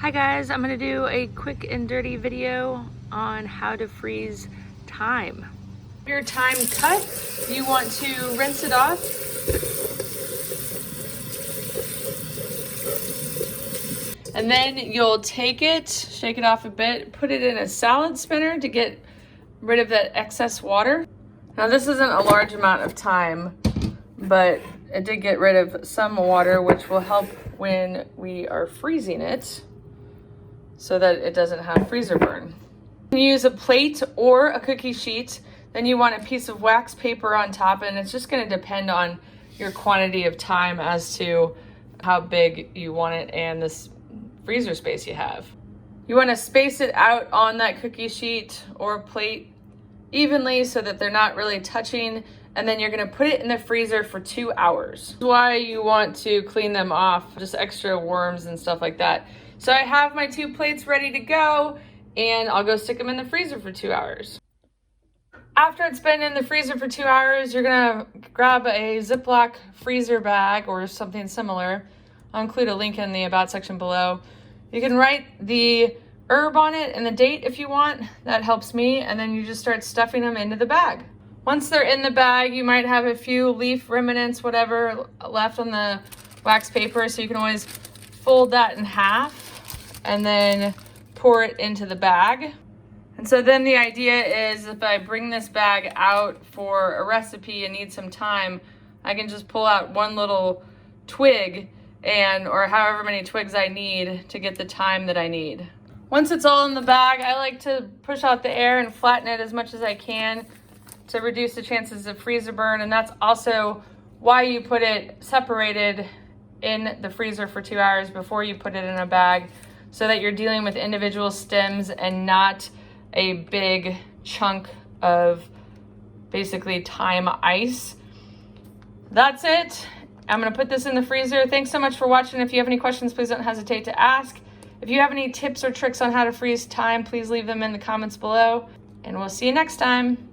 Hi guys, I'm gonna do a quick and dirty video on how to freeze thyme. Your thyme cut, you want to rinse it off. And then you'll take it, shake it off a bit, put it in a salad spinner to get rid of that excess water. Now this isn't a large amount of thyme, but it did get rid of some water, which will help when we are freezing it so that it doesn't have freezer burn. You can use a plate or a cookie sheet. Then you want a piece of wax paper on top, and it's just gonna depend on your quantity of thyme as to how big you want it and this freezer space you have. You wanna space it out on that cookie sheet or plate evenly so that they're not really touching, and then you're gonna put it in the freezer for 2 hours. That's why you want to clean them off, just extra worms and stuff like that. So I have my 2 plates ready to go, and I'll go stick them in the freezer for 2 hours. After it's been in the freezer for 2 hours, you're gonna grab a Ziploc freezer bag or something similar. I'll include a link in the about section below. You can write the herb on it and the date if you want. That helps me. And then you just start stuffing them into the bag. Once they're in the bag, you might have a few leaf remnants, whatever, left on the wax paper. So you can always fold that in half and then pour it into the bag. And so then the idea is if I bring this bag out for a recipe and need some thyme, I can just pull out one little twig or however many twigs I need to get the thyme that I need. Once it's all in the bag, I like to push out the air and flatten it as much as I can to reduce the chances of freezer burn. And that's also why you put it separated in the freezer for 2 hours before you put it in a bag, so that you're dealing with individual stems and not a big chunk of basically thyme ice. That's it. I'm gonna put this in the freezer. Thanks so much for watching. If you have any questions, please don't hesitate to ask. If you have any tips or tricks on how to freeze thyme, please leave them in the comments below, and we'll see you next time.